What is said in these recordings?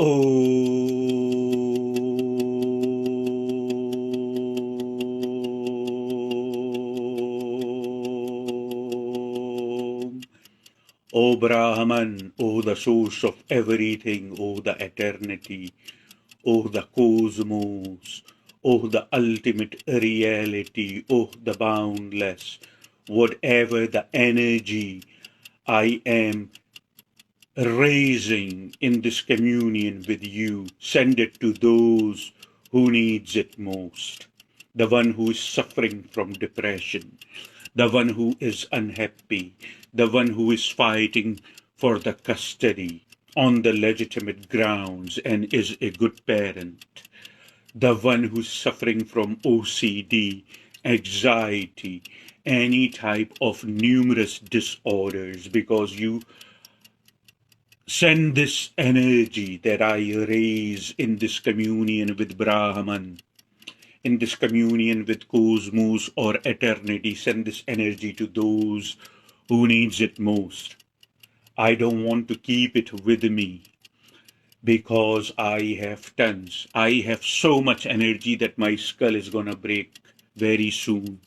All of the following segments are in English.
Om. O Brahman, O the source of everything, O the eternity, O the cosmos, O the ultimate reality, O the boundless, whatever the energy I am raising in this communion with you, send it to those who needs it most. The one who is suffering from depression, the one who is unhappy, the one who is fighting for the custody on the legitimate grounds and is a good parent, the one who's suffering from OCD, anxiety, any type of numerous disorders, because you send this energy that I raise in this communion with Brahman, in this communion with cosmos or eternity, send this energy to those who needs it most. I don't want to keep it with me because I have tons. I have so much energy that my skull is gonna break very soon.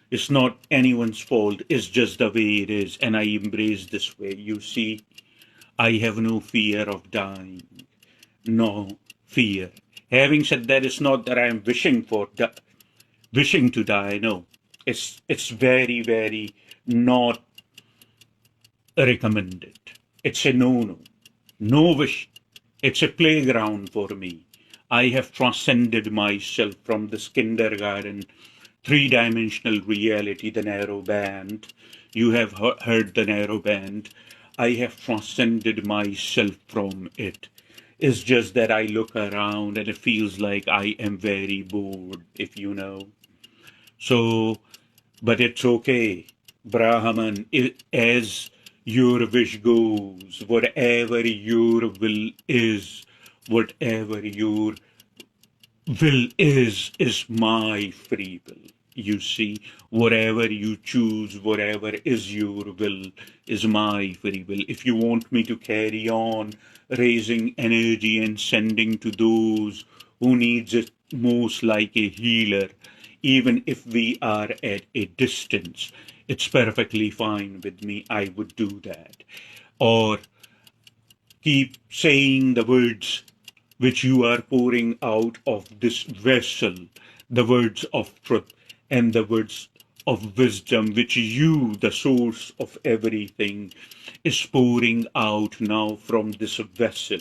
It's not anyone's fault, it's just the way it is, and I embrace this way. You see, I have no fear of dying. No fear. Having said that, it's not that I'm wishing to die. No, it's very, very not recommended. It's a no. No wish. It's a playground for me. I have transcended myself from this kindergarten, three-dimensional reality, the narrow band. You have heard the narrow band. I have transcended myself from it. It's just that I look around and it feels like I am very bored, if you know. So, but it's okay. Brahman, as your wish goes, whatever your will is, whatever your will is my free will. You see, whatever you choose, whatever is your will, is my free will. If you want me to carry on raising energy and sending to those who needs it most like a healer, even if we are at a distance, it's perfectly fine with me. I would do that. Or keep saying the words which you are pouring out of this vessel, the words of truth and the words of wisdom, which you, the source of everything, is pouring out now from this vessel.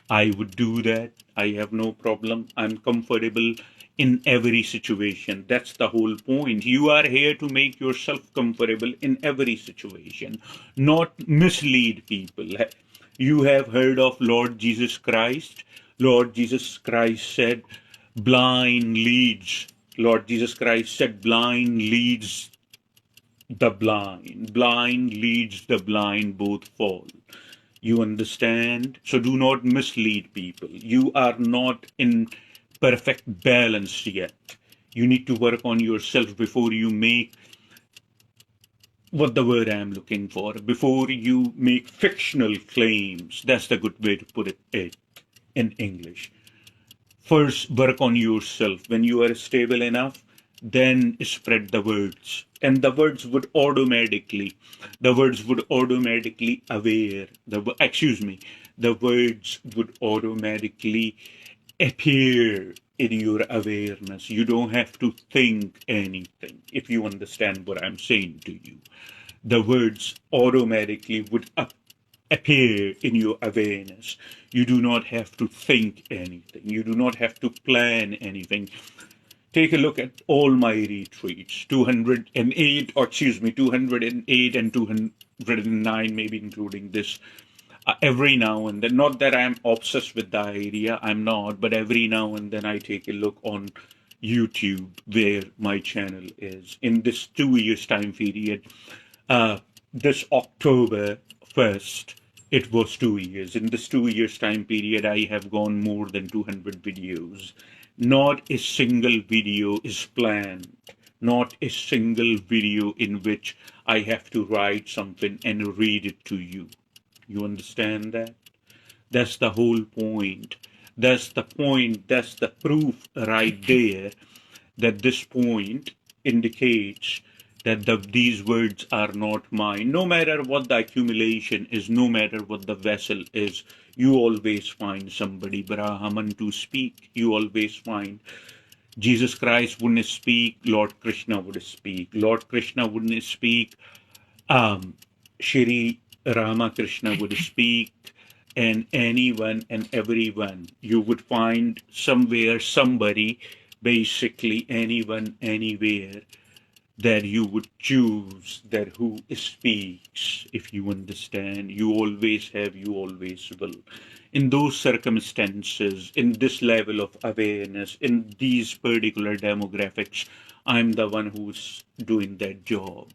I would do that. I have no problem. I'm comfortable in every situation. That's the whole point. You are here to make yourself comfortable in every situation, not mislead people. You have heard of Lord Jesus Christ. Lord Jesus Christ said, blind leads. Lord Jesus Christ said, blind leads the blind. Blind leads the blind, both fall. You understand? So do not mislead people. You are not in perfect balance yet. You need to work on yourself before you make what the word I'm looking for, before you make fictional claims. That's the good way to put it in English. First, work on yourself. When you are stable enough, then spread the words. And the words would automatically aware, the words would automatically appear in your awareness. You don't have to think anything, if you understand what I'm saying to you. The words automatically would appear in your awareness. You do not have to think anything. You do not have to plan anything. Take a look at all my retreats, 208 and 209, maybe including this. Every now and then, not that I'm obsessed with the idea, I'm not, but every now and then I take a look on YouTube where my channel is. In this 2 years time period, this October 1st, it was 2 years. In this 2 years time period, I have gone more than 200 videos. Not a single video is planned. Not a single video in which I have to write something and read it to you. You understand that? That's the whole point. That's the point. That's the proof right there that this point indicates that these words are not mine. No matter what the accumulation is, no matter what the vessel is, you always find somebody Brahman to speak. You always find Jesus Christ wouldn't speak, Lord Krishna would speak. Lord Krishna wouldn't speak, Shri Ramakrishna would speak, and anyone and everyone. You would find somewhere somebody, basically anyone, anywhere, that you would choose that who speaks, if you understand. You always have, you always will. In those circumstances, in this level of awareness, in these particular demographics, I'm the one who's doing that job.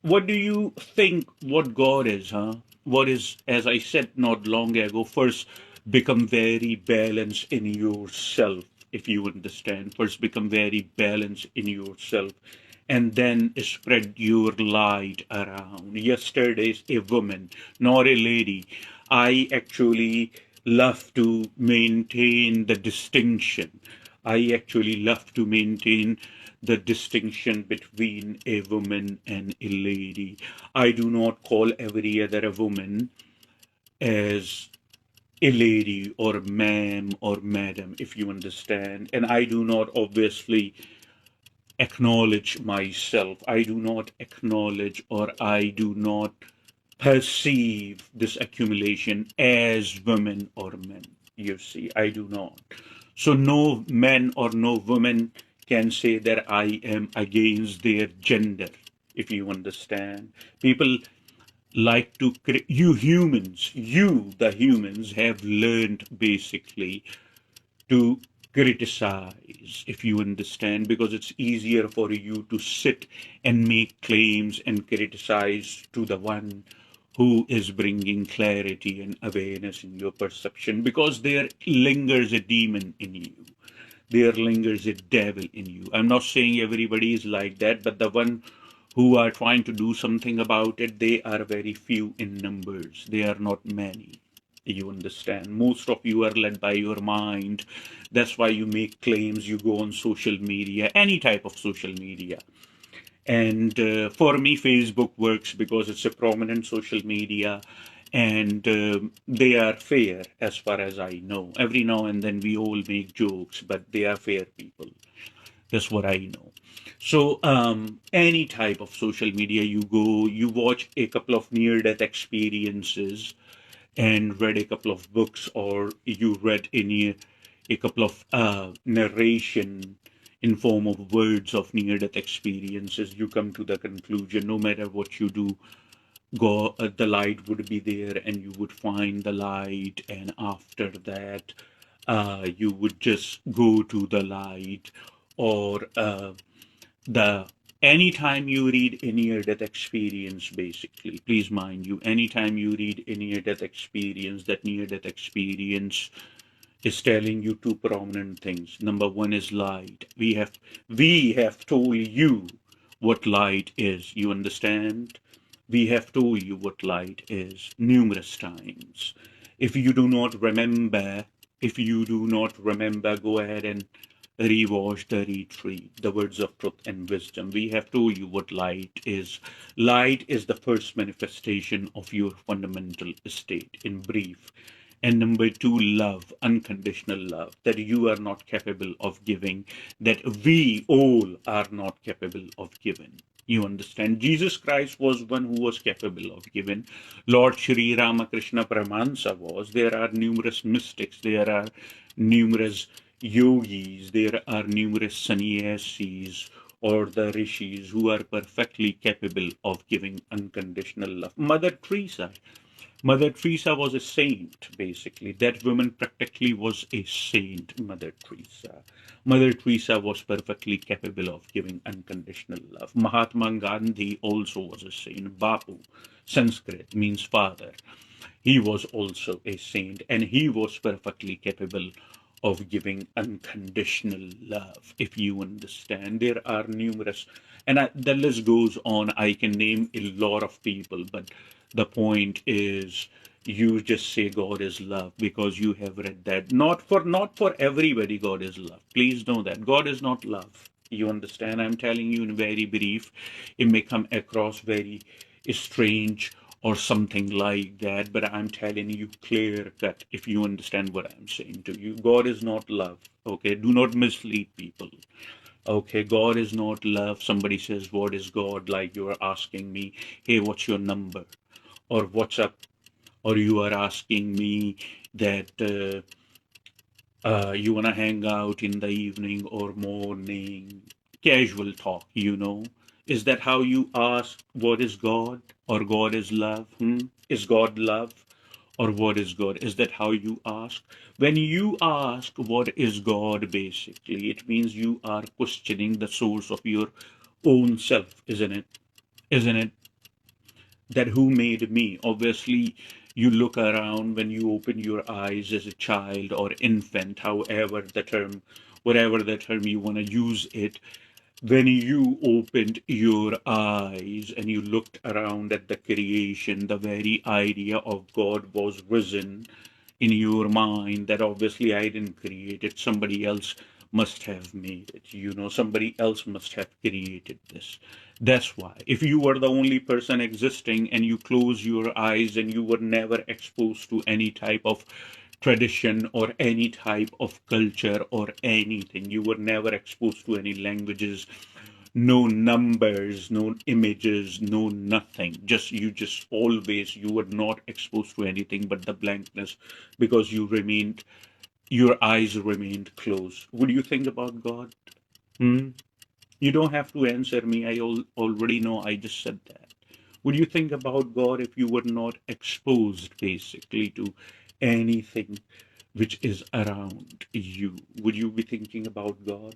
What do you think what God is, huh? What is, as I said not long ago, first become very balanced in yourself, if you understand. First become very balanced in yourself, and then spread your light around. Yesterday's a woman, not a lady. I actually love to maintain the distinction. I actually love to maintain the distinction between a woman and a lady. I do not call every other woman as a lady or ma'am or madam, if you understand. And I do not obviously acknowledge myself. I do not acknowledge, or I do not perceive this accumulation as women or men. You see, I do not. So no man or no woman can say that I am against their gender, if you understand. People like to, you humans, the humans, have learned basically to criticize, if you understand, because it's easier for you to sit and make claims and criticize to the one who is bringing clarity and awareness in your perception, because there lingers a demon in you. There lingers a devil in you. I'm not saying everybody is like that, but the one who are trying to do something about it, they are very few in numbers. They are not many. You understand? Most of you are led by your mind. That's why you make claims. You go on social media, any type of social media. And for me, Facebook works because it's a prominent social media, and they are fair as far as I know. Every now and then we all make jokes, but they are fair people. That's what I know. So any type of social media you go, you watch a couple of near-death experiences and read a couple of books, or you read a couple of narration in form of words of near-death experiences, you come to the conclusion, no matter what you do, the light would be there, and you would find the light, and after that, you would just go to the light, or the anytime you read a near-death experience, basically, please mind you, anytime you read a near-death experience, that near-death experience is telling you two prominent things. Number one is light. We have told you what light is. You understand? We have told you what light is numerous times. If you do not remember, go ahead and rewatch the retreat, the words of truth and wisdom. We have told you what light is. Light is the first manifestation of your fundamental state, in brief. And number two, love, unconditional love, that you are not capable of giving, that we all are not capable of giving. You understand? Jesus Christ was one who was capable of giving. Lord Shri Ramakrishna Paramahansa was. There are numerous mystics. There are numerous yogis. There are numerous sannyasis or the rishis who are perfectly capable of giving unconditional love. Mother Teresa was a saint, basically. That woman practically was a saint, Mother Teresa. Mother Teresa was perfectly capable of giving unconditional love. Mahatma Gandhi also was a saint. Bapu, Sanskrit, means father. He was also a saint, and he was perfectly capable of giving unconditional love, if you understand. There are numerous, and the list goes on. I can name a lot of people, but the point is, you just say God is love because you have read that. Not for everybody God is love. Please know that. God is not love. You understand? I'm telling you in very brief. It may come across very strange or something like that, but I'm telling you clear cut if you understand what I'm saying to you. God is not love. Okay, do not mislead people. Okay, God is not love. Somebody says, what is God? Like you're asking me, hey, what's your number? Or what's up? Or you are asking me that you want to hang out in the evening or morning. Casual talk, you know. Is that how you ask what is God or God is love? Is God love or what is God? Is that how you ask? When you ask what is God, basically, it means you are questioning the source of your own self, isn't it? Isn't it? That who made me? Obviously, you look around when you open your eyes as a child or infant, however the term, whatever the term you want to use it. When you opened your eyes and you looked around at the creation, the very idea of God was risen in your mind that obviously I didn't create it, somebody else must have made it. You know, somebody else must have created this. That's why. If you were the only person existing and you close your eyes and you were never exposed to any type of tradition or any type of culture or anything, you were never exposed to any languages, no numbers, no images, no nothing. Just always, you were not exposed to anything but the blankness because your eyes remained closed. Would you think about God? Hmm? You don't have to answer me. I already know. I just said that. Would you think about God if you were not exposed basically to anything which is around you? Would you be thinking about God?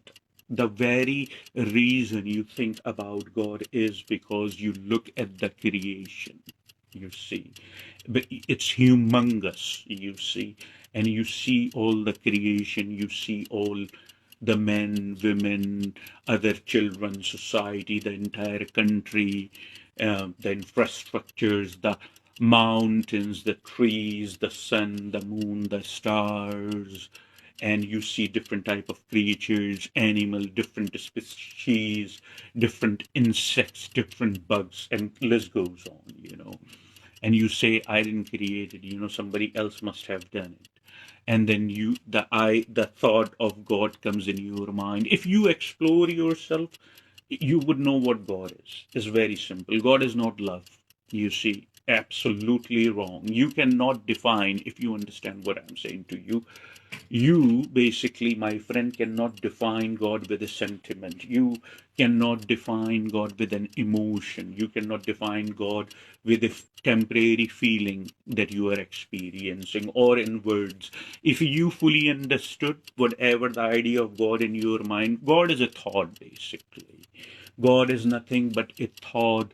The very reason you think about God is because you look at the creation, you see. But it's humongous, you see. And you see all the creation, you see all the men, women, other children, society, the entire country, the infrastructures, the mountains, the trees, the sun, the moon, the stars, and you see different type of creatures, animal, different species, different insects, different bugs, and list goes on, you know. And you say, I didn't create it, you know, somebody else must have done it. And then the thought of God comes in your mind. If you explore yourself, you would know what God is. It's very simple. God is not love. You see, absolutely wrong. You cannot define, if you understand what I'm saying to you, you basically, my friend, cannot define God with a sentiment. You cannot define God with an emotion. You cannot define God with a temporary feeling that you are experiencing or in words. If you fully understood whatever the idea of God in your mind, God is a thought basically. God is nothing but a thought,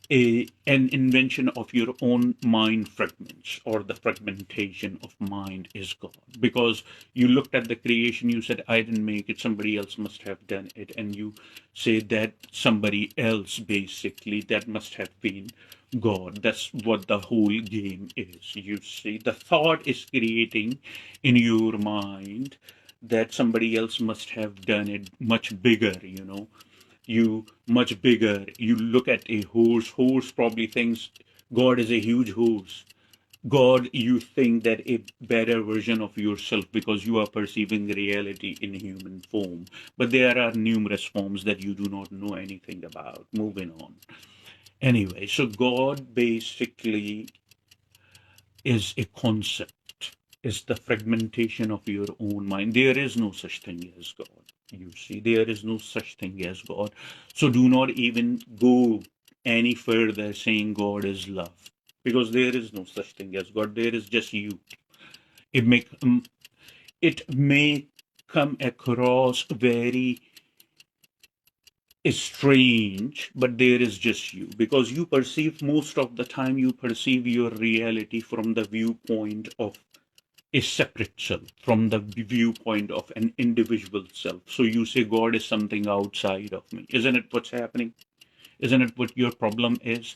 an invention of your own mind fragments, or the fragmentation of mind is God. Because you looked at the creation, you said, I didn't make it, somebody else must have done it. And you say that somebody else, basically, that must have been God. That's what the whole game is. You see, the thought is creating in your mind that somebody else must have done it much bigger, you know. You much bigger. You look at a horse probably thinks God is a huge horse. God, you think that a better version of yourself because you are perceiving reality in human form. But there are numerous forms that you do not know anything about. Moving on. Anyway, so God basically is a concept, is the fragmentation of your own mind. There is no such thing as God. You see, there is no such thing as God. So do not even go any further saying God is love, because there is no such thing as God. There is just you. It may it may come across very strange, but there is just you, because you perceive, most of the time you perceive your reality from the viewpoint of a separate self, from the viewpoint of an individual self. So you say God is something outside of me. Isn't it what's happening? Isn't it what your problem is?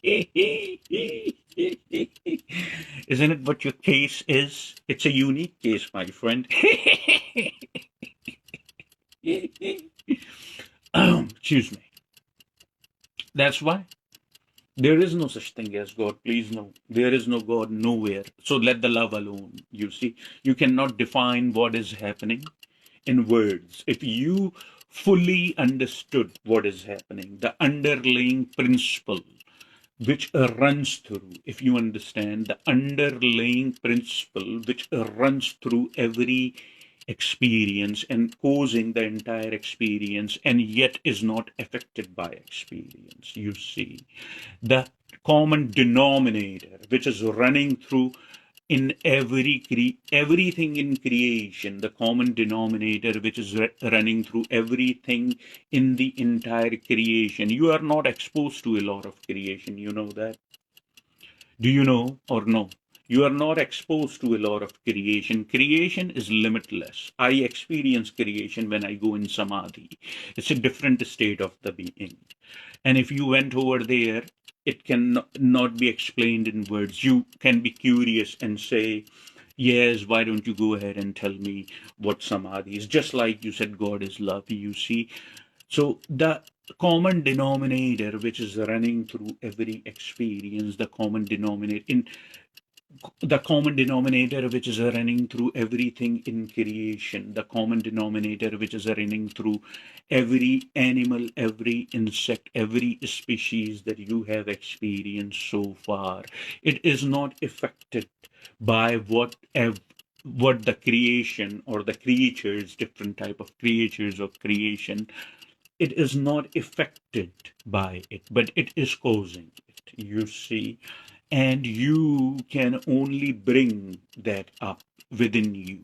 Isn't it what your case is? It's a unique case, my friend. Excuse me. That's why there is no such thing as God. Please know. There is no God nowhere. So let the love alone. You see, you cannot define what is happening in words. If you fully understood what is happening, the underlying principle which runs through, if you understand the underlying principle which runs through every experience and causing the entire experience and yet is not affected by experience, you see, the common denominator which is running through in everything in creation, the common denominator which is running through everything in the entire creation. You are not exposed to a lot of creation, you know that. Do you know or no? You are not exposed to a lot of creation. Creation is limitless. I experience creation when I go in samadhi. It's a different state of the being. And if you went over there, it can not be explained in words. You can be curious and say, yes, why don't you go ahead and tell me what samadhi is? Just like you said, God is love, you see. So the common denominator which is running through every experience, the common denominator which is running through everything in creation, the common denominator which is running through every animal, every insect, every species that you have experienced so far, it is not affected by what the creation or the creatures, different type of creatures of creation, it is not affected by it, but it is causing it, you see. And you can only bring that up within you.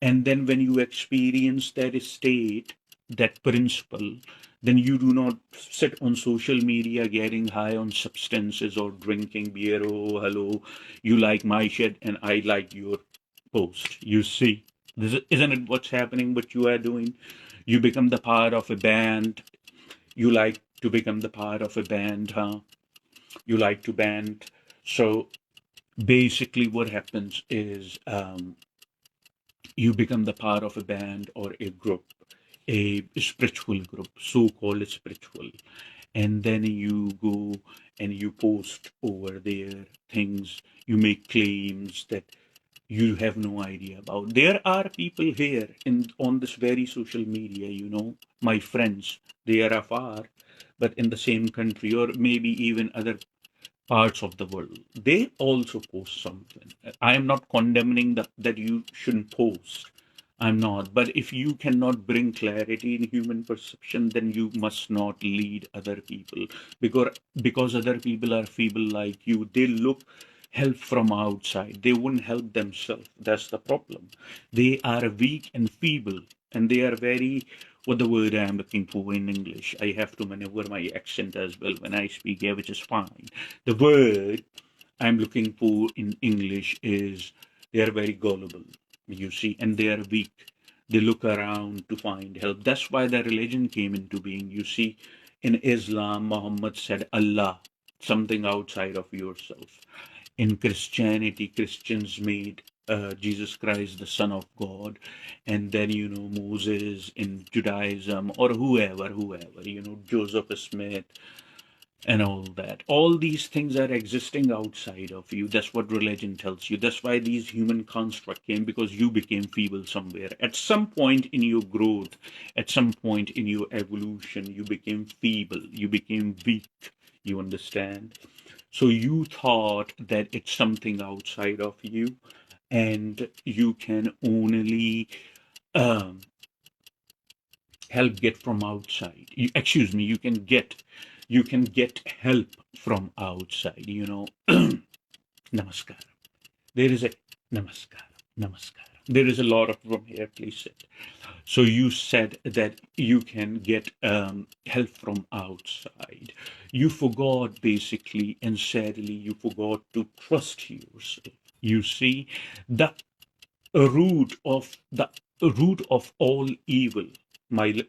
And then when you experience that state, that principle, then you do not sit on social media getting high on substances or drinking beer. Oh, hello, you like my shit and I like your post. You see, isn't it what's happening, what you are doing? You become the part of a band. You like to become the part of a band, huh? You like to band. So basically, what happens is you become the part of a band or a group, a spiritual group, so called spiritual. And then you go and you post over there things, you make claims that you have no idea about. There are people here in on this very social media, my friends, they are afar, but in the same country or maybe even other parts of the world. They also post something. I am not condemning that you shouldn't post. I'm not. But if you cannot bring clarity in human perception, then you must not lead other people. Because other people are feeble like you. They look help from outside. They wouldn't help themselves. That's the problem. They are weak and feeble, and they are very, what the word I'm looking for in English. I have to maneuver my accent as well when I speak here, which is fine. The word I'm looking for in English is they are very gullible, you see, and they are weak. They look around to find help. That's why the religion came into being. You see, in Islam, Muhammad said Allah, something outside of yourself. In Christianity, Christians made Jesus Christ the Son of God, and then Moses in Judaism or whoever, Joseph Smith and all that. All these things are existing outside of you. That's what religion tells you. That's why these human construct came, because you became feeble somewhere. At some point in your growth, at some point in your evolution, you became feeble, you became weak. You understand? So you thought that it's something outside of you, and you can only um, help get from outside. Excuse me, you can get help from outside. Namaskar. There is a namaskar, namaskar. There is a lot of room here. Please sit. So you said that you can get help from outside. You forgot basically, and sadly, you forgot to trust yourself. You see, the root of all evil, my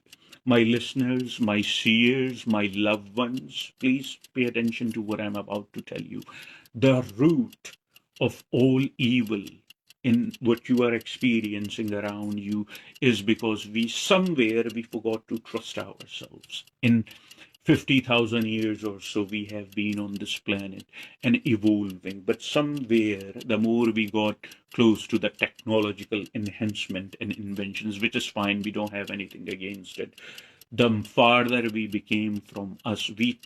My listeners, my seers, my loved ones, please pay attention to what I'm about to tell you. The root of all evil in what you are experiencing around you is because we forgot to trust ourselves. In 50,000 years or so, we have been on this planet and evolving. But somewhere, the more we got close to the technological enhancement and inventions, which is fine, we don't have anything against it, the farther we became from us, we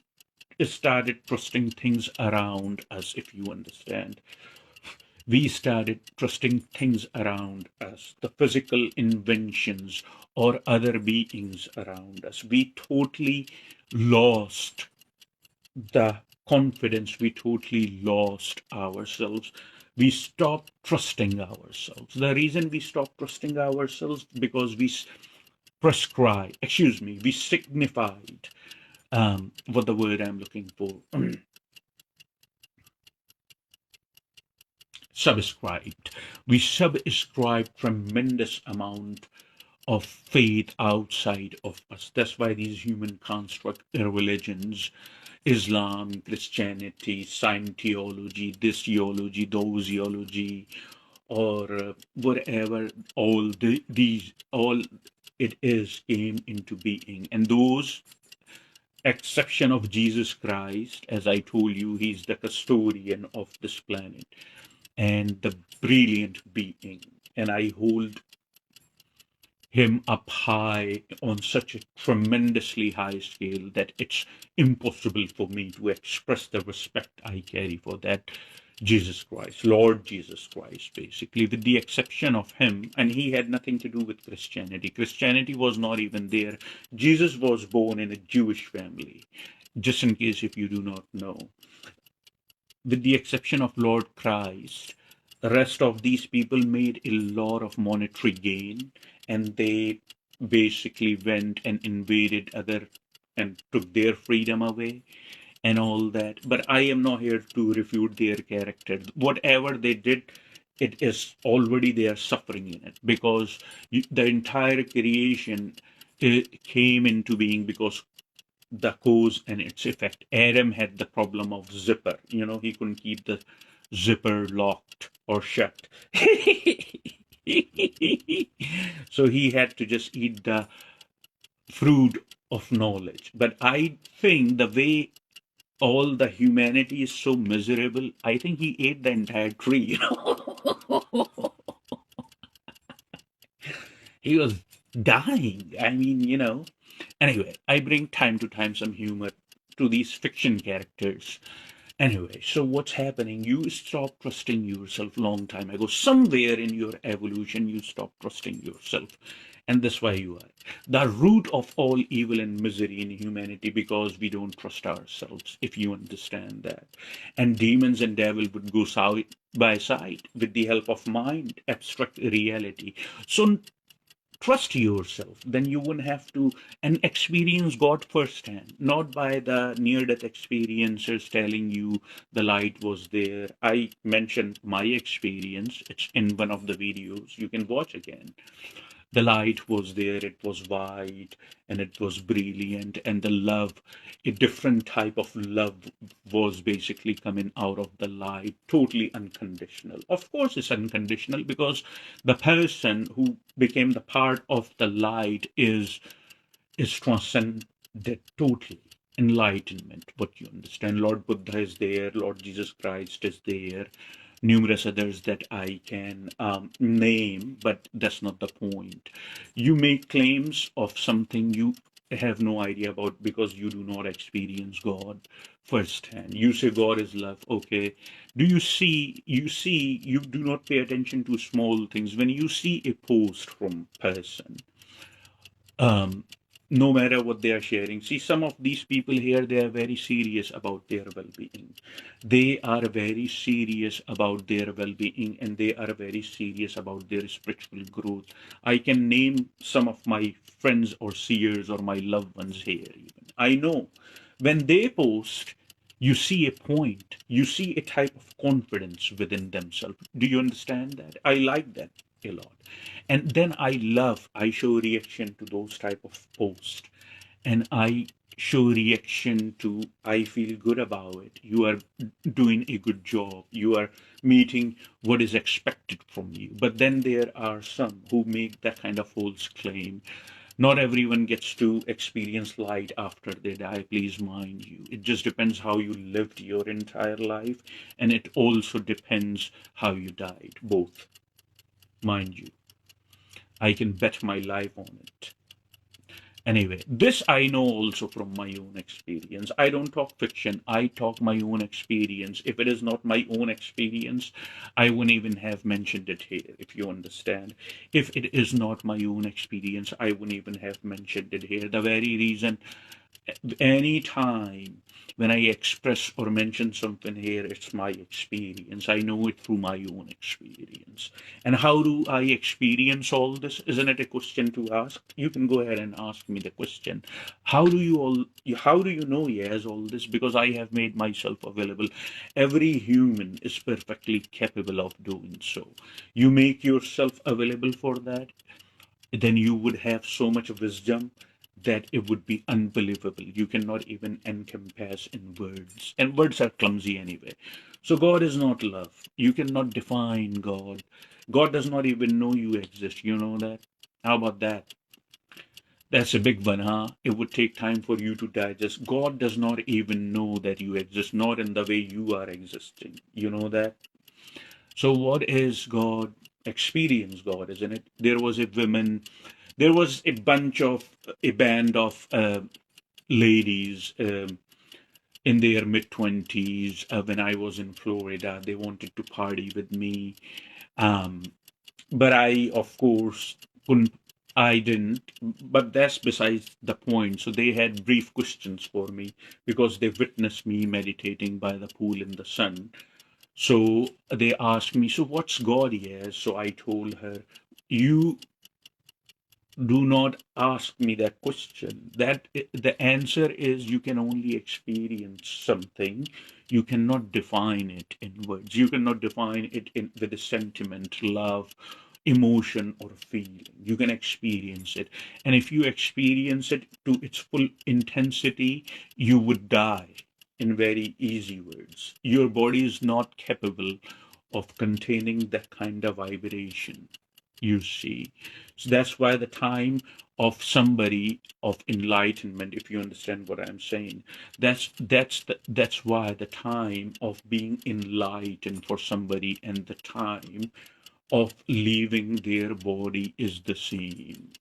started trusting things around us, if you understand. We started trusting things around us, the physical inventions or other beings around us. We totally lost the confidence, we totally lost ourselves. We stopped trusting ourselves. The reason we stopped trusting ourselves because we signified, what the word I'm looking for, subscribed. We subscribed tremendous amount of faith outside of us. That's why these human construct religions, Islam, Christianity, Scientology, this theology, those theology, or whatever, all it is came into being. And those, exception of Jesus Christ, as I told you, he's the custodian of this planet and the brilliant being. And I hold him up high on such a tremendously high scale that it's impossible for me to express the respect I carry for that Jesus Christ, Lord Jesus Christ, basically, with the exception of him. And he had nothing to do with Christianity. Christianity was not even there. Jesus was born in a Jewish family, just in case if you do not know. With the exception of Lord Christ, the rest of these people made a lot of monetary gain, and they basically went and invaded other and took their freedom away and all that. But I am not here to refute their character. Whatever they did, it is already they are suffering in it, because the entire creation came into being because the cause and its effect. Adam had the problem of zipper. He couldn't keep the zipper locked or shut. So he had to just eat the fruit of knowledge. But I think the way all the humanity is so miserable, I think he ate the entire tree. He was dying. I mean. Anyway, I bring time to time some humor to these fiction characters. Anyway, so what's happening? You stop trusting yourself long time ago. Somewhere in your evolution, you stop trusting yourself. And that's why you are the root of all evil and misery in humanity, because we don't trust ourselves, if you understand that. And demons and devil would go side by side with the help of mind, abstract reality. So trust yourself, then you wouldn't have to and experience God firsthand, not by the near death experiences telling you the light was there. I mentioned my experience, it's in one of the videos, you can watch again. The light was there, it was white, and it was brilliant, and the love, a different type of love was basically coming out of the light, totally unconditional. Of course it's unconditional, because the person who became the part of the light is transcended totally. Enlightenment, what you understand. Lord Buddha is there, Lord Jesus Christ is there, numerous others that I can name, but that's not the point. You make claims of something you have no idea about, because you do not experience God firsthand. You say God is love. Okay. Do you see, you do not pay attention to small things. When you see a post from person, um, no matter what they are sharing. See, some of these people here, they are very serious about their well being. They are very serious about their well being, and they are very serious about their spiritual growth. I can name some of my friends or seers or my loved ones here, even. I know when they post, you see a point, you see a type of confidence within themselves. Do you understand that? I like that a lot. And then I show reaction to those type of posts. and I show reaction to, I feel good about it. You are doing a good job. You are meeting what is expected from you. But then there are some who make that kind of false claim. Not everyone gets to experience light after they die, please mind you. It just depends how you lived your entire life, and it also depends how you died, both, mind you. I can bet my life on it. Anyway, this I know also from my own experience. I don't talk fiction, I talk my own experience. If it is not my own experience, I wouldn't even have mentioned it here, if you understand. If it is not my own experience, I wouldn't even have mentioned it here. The very reason, any time when I express or mention something here, it's my experience. I know it through my own experience. And how do I experience all this? Isn't it a question to ask? You can go ahead and ask me the question. How do you know he has all this? Because I have made myself available. Every human is perfectly capable of doing so. You make yourself available for that, then you would have so much wisdom that it would be unbelievable. You cannot even encompass in words, and words are clumsy anyway. So, God is not love. You cannot define God. God does not even know you exist. You know that? How about that? That's a big one, huh? It would take time for you to digest. God does not even know that you exist, not in the way you are existing. You know that? So, what is God? Experience God, isn't it? There was a band of ladies in their mid 20s when I was in Florida. They wanted to party with me, um, but I, of course, couldn't. I didn't. But that's besides the point. So they had brief questions for me because they witnessed me meditating by the pool in the sun. So they asked me, "So what's God?" Yes. So I told her, "You do not ask me that question. That the answer is you can only experience something. You cannot define it in words. You cannot define it with a sentiment, love, emotion, or feeling. You can experience it. And if you experience it to its full intensity, you would die. In very easy words, your body is not capable of containing that kind of vibration, you see. So that's why the time of somebody of enlightenment, if you understand what I'm saying, that's why the time of being enlightened for somebody and the time of leaving their body is the same.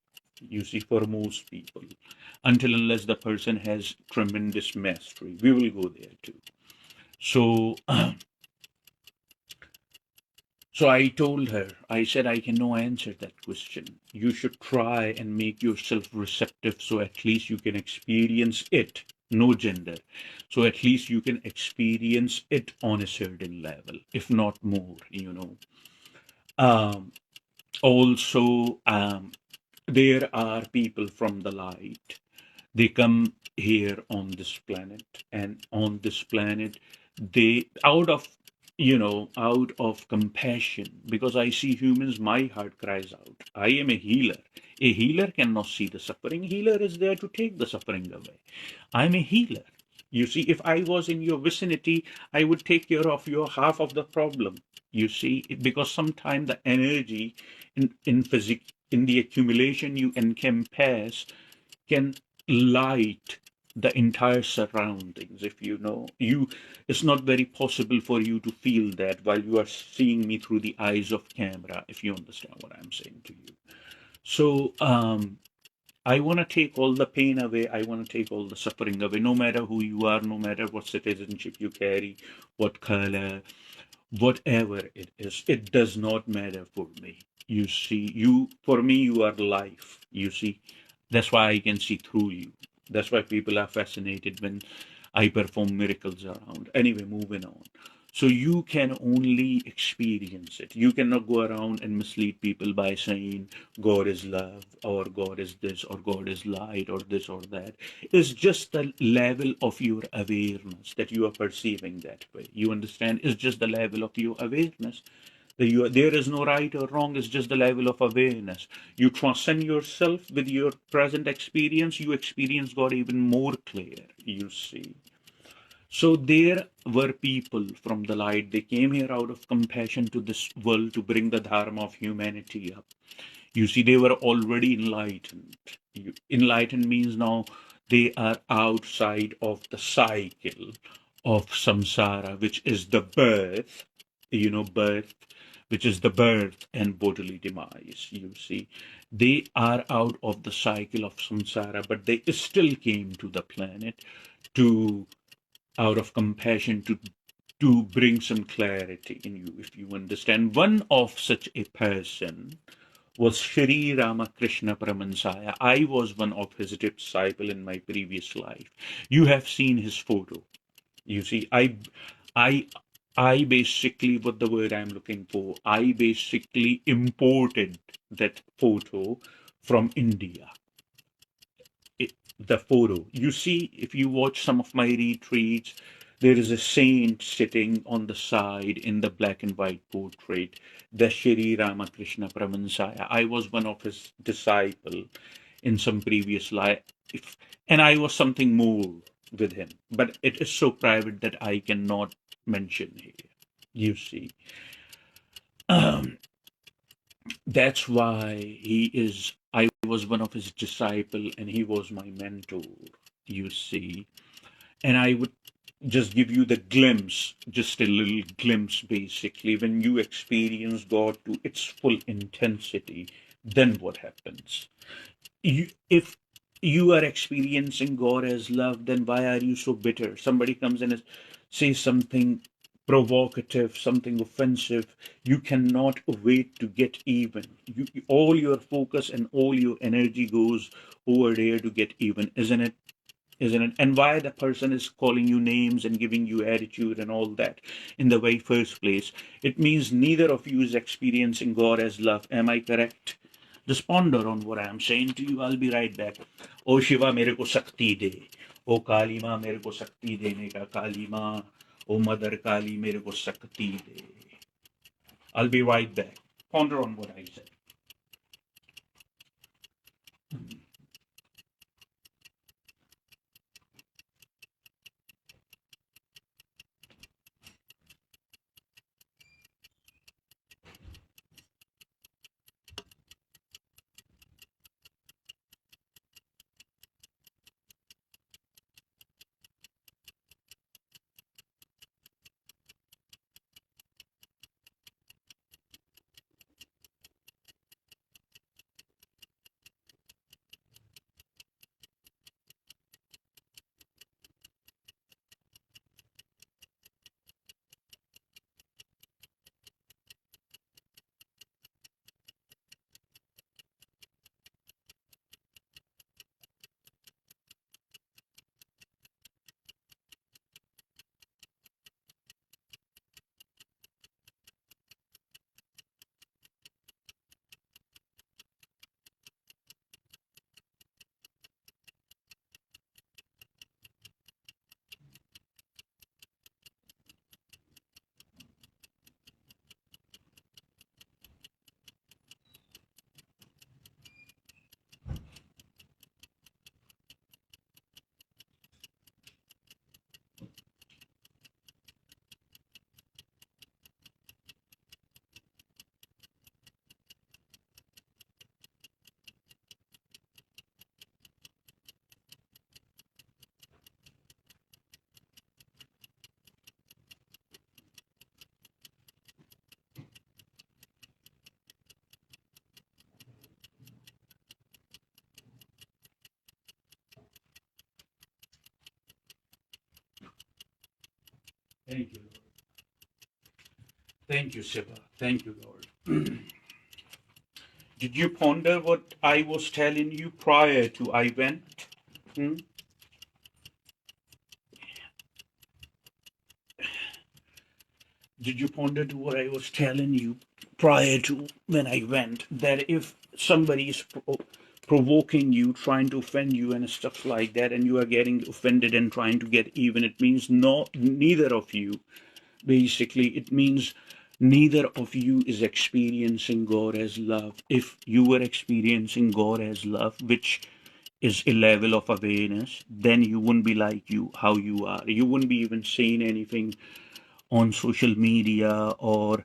You see, for most people, until unless the person has tremendous mastery, we will go there too. So So I told her, I said, I can no answer that question. You should try and make yourself receptive so at least you can experience it, no gender. So at least you can experience it on a certain level, if not more, you know. Um, also, there are people from the light. They come here on this planet, and on this planet, they, out of compassion, because I see humans, my heart cries out. I am a healer. A healer cannot see the suffering. Healer is there to take the suffering away. I'm a healer. You see, if I was in your vicinity, I would take care of your half of the problem. You see, because sometimes the energy in physics, in the accumulation you encompass, can light the entire surroundings. If you know, you, it's not very possible for you to feel that while you are seeing me through the eyes of camera, if you understand what I'm saying to you. So I want to take all the pain away. I want to take all the suffering away, no matter who you are, no matter what citizenship you carry, what color, whatever it is. It does not matter for me. You see, for me, you are life. You see, that's why I can see through you. That's why people are fascinated when I perform miracles around. Anyway, moving on. So you can only experience it. You cannot go around and mislead people by saying God is love, or God is this, or God is light, or this or that. It's just the level of your awareness that you are perceiving that way. You understand? It's just the level of your awareness There is no right or wrong, it's just the level of awareness. You transcend yourself with your present experience, you experience God even more clear, you see. So there were people from the light, they came here out of compassion to this world to bring the dharma of humanity up. You see, they were already enlightened. Enlightened means now they are outside of the cycle of samsara, which is the birth, birth, which is the birth and bodily demise. You see, they are out of the cycle of samsara, but they still came to the planet to, out of compassion, to bring some clarity in you, if you understand. One of such a person was Shri Ramakrishna Paramahansa. I was one of his disciple in my previous life. You have seen his photo. You see, I, I basically, what the word I'm looking for, I basically imported that photo from India. The photo. You see, if you watch some of my retreats, there is a saint sitting on the side in the black and white portrait, the Shri Ramakrishna Paramahansa. I was one of his disciple in some previous life, and I was something more with him. But it is so private that I cannot mention here. You see, that's why I was one of his disciple, and he was my mentor. You see, and I would just give you the glimpse, just a little glimpse basically. When you experience God to its full intensity, then what happens? If you are experiencing God as love, then why are you so bitter? Somebody comes in and says something provocative, something offensive. You cannot wait to get even. All your focus and all your energy goes over there to get even, isn't it? Isn't it? And why the person is calling you names and giving you attitude and all that in the very first place? It means neither of you is experiencing God as love. Am I correct? Just ponder on what I am saying to you. I'll be right back. O Shiva, mere ko shakti de. O Kali Ma, mere ko shakti dene ka. Kali Ma, O Mother Kali, mere ko shakti de. I'll be right back. Ponder on what I said. Thank you, Lord. Thank you, Shiva. Thank you, Lord. Did you ponder what I was telling you prior to I went? Hmm? Did you ponder to what I was telling you prior to when I went? That if somebody is provoking you, trying to offend you, and stuff like that, and you are getting offended and trying to get even, it means no, neither of you. Basically, it means Neither of you is experiencing God as love. If you were experiencing God as love, which is a level of awareness, then you wouldn't be like you how you are. You wouldn't be even saying anything on social media, or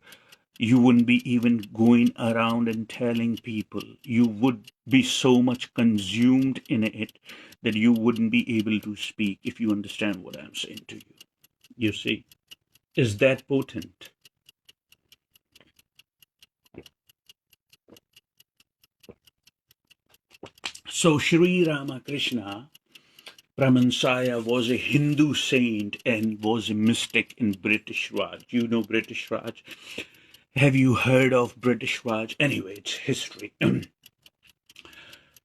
you wouldn't be even going around and telling people. You would be so much consumed in it that you wouldn't be able to speak, if you understand what I'm saying to you. You see, is that potent? So Sri Ramakrishna Brahmansaya was a Hindu saint and was a mystic in British Raj. You know British Raj? Have you heard of British Raj? Anyway, it's history.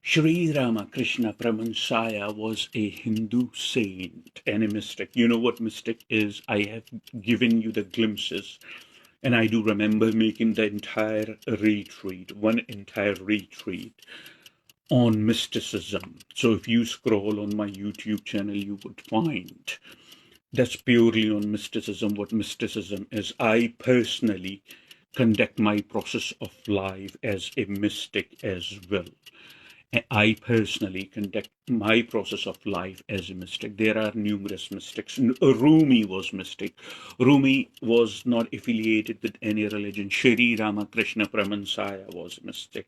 Sri Ramakrishna Brahmansaya was a Hindu saint and a mystic. You know what mystic is? I have given you the glimpses, and I do remember making the entire retreat, one entire retreat on mysticism. So if you scroll on my YouTube channel, you would find that's purely on mysticism, what mysticism is. I personally conduct my process of life as a mystic as well. I personally conduct my process of life as a mystic. There are numerous mystics. Rumi was mystic. Rumi was not affiliated with any religion. Sri Ramakrishna Brahmansaya was mystic.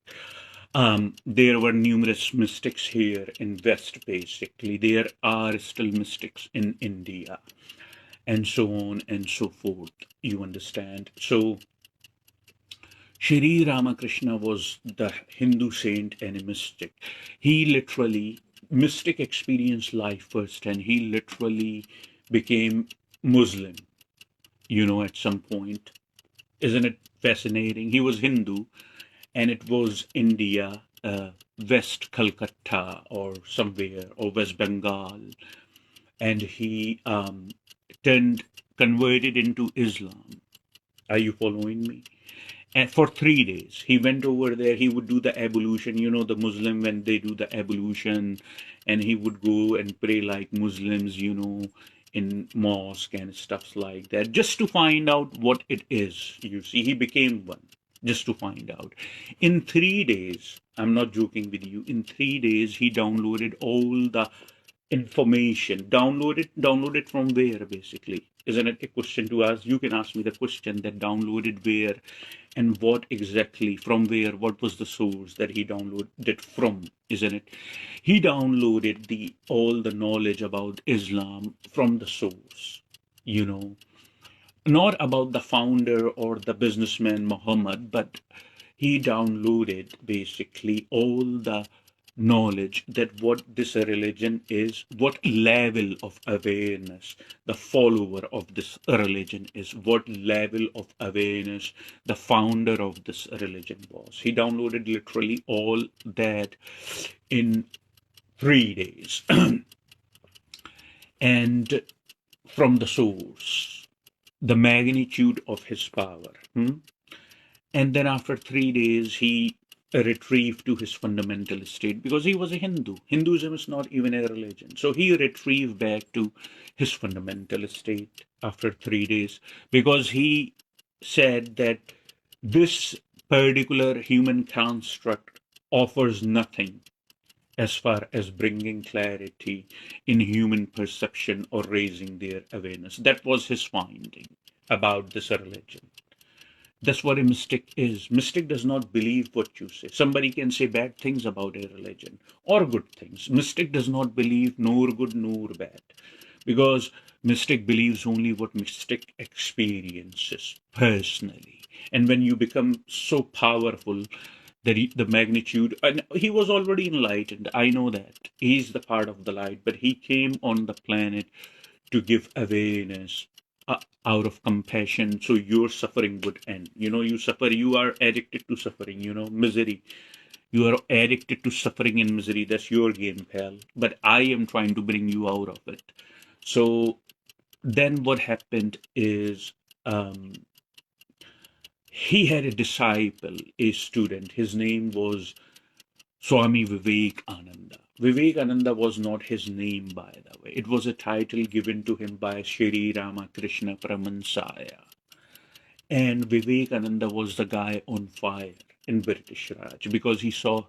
There were numerous mystics here in West, basically. There are still mystics in India, and so on and so forth. You understand? So, Sri Ramakrishna was the Hindu saint and a mystic. He literally, mystic experienced life first, and he literally became Muslim, at some point. Isn't it fascinating? He was Hindu, and it was India, West Calcutta or somewhere, or West Bengal, and he turned converted into Islam. Are you following me? And for 3 days, he went over there. He would do the ablution. The Muslim, when they do the ablution, and he would go and pray like Muslims, in mosque and stuff like that, just to find out what it is. You see, he became one just to find out. In 3 days, I'm not joking with you, in 3 days, he downloaded all the information. Downloaded from where, basically? Isn't it a question to ask? You can ask me the question, that downloaded where and what exactly, from where, what was the source that he downloaded from, isn't it? He downloaded all the knowledge about Islam from the source, you know, not about the founder or the businessman Muhammad, but he downloaded basically all the knowledge that what this religion is, what level of awareness the follower of this religion is, what level of awareness the founder of this religion was. He downloaded literally all that in 3 days and from the source, the magnitude of his power. And then after 3 days, he retrieved to his fundamental state, because he was a Hindu. Hinduism is not even a religion. So he retrieved back to his fundamental state after 3 days, because he said that this particular human construct offers nothing as far as bringing clarity in human perception or raising their awareness. That was his finding about this religion. That's what a mystic is. Mystic does not believe what you say. Somebody can say bad things about a religion or good things. Mystic does not believe nor good nor bad, because mystic believes only what mystic experiences personally. And when you become so powerful, the magnitude, and he was already enlightened, I know that. He's the part of the light, but he came on the planet to give awareness, out of compassion, so your suffering would end. You suffer, you are addicted to suffering, misery. You are addicted to suffering and misery. That's your game, pal. But I am trying to bring you out of it. So then what happened is, he had a disciple, a student. His name was Swami Vivekananda. Vivekananda was not his name, by the way. It was a title given to him by Sri Ramakrishna Brahmansaya. And Vivekananda was the guy on fire in British Raj because he saw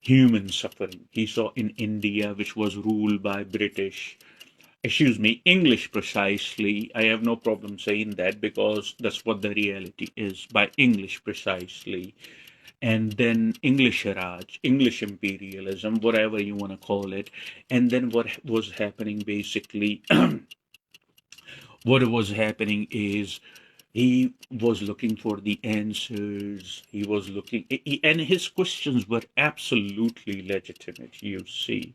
human suffering. He saw in India, which was ruled by English precisely. I have no problem saying that because that's what the reality is, by English precisely. And then English Raj, English imperialism, whatever you want to call it. And then what was happening basically, what was happening is he was looking for the answers. He was and his questions were absolutely legitimate, you see.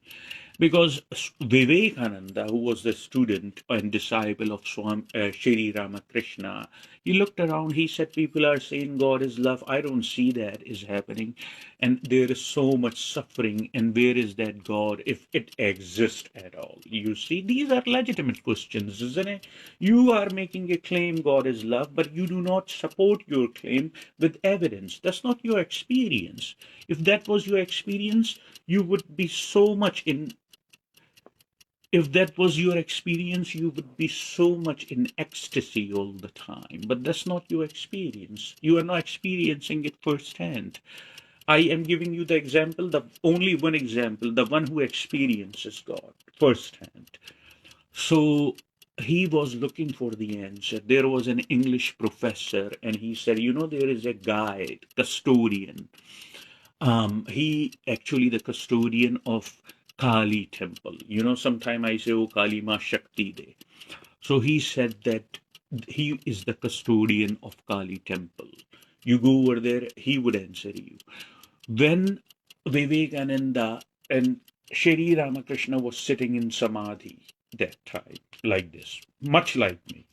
Because Vivekananda, who was the student and disciple of Sri Ramakrishna, he looked around, he said, people are saying God is love. I don't see that is happening. And there is so much suffering. And where is that God if it exists at all? You see, these are legitimate questions, isn't it? You are making a claim God is love, but you do not support your claim with evidence. That's not your experience. If that was your experience, you would be so much in if that was your experience, you would be so much in ecstasy all the time. But that's not your experience. You are not experiencing it firsthand. I am giving you the example, the only one example, the one who experiences God firsthand. So he was looking for the answer. There was an English professor, and he said, there is a guide, custodian. He actually the custodian of Kali temple. Sometime I say, oh, Kali Ma Shakti De. So he said that he is the custodian of Kali temple. You go over there, he would answer you. When Vivekananda and Shri Ramakrishna was sitting in Samadhi that time, like this, much like me.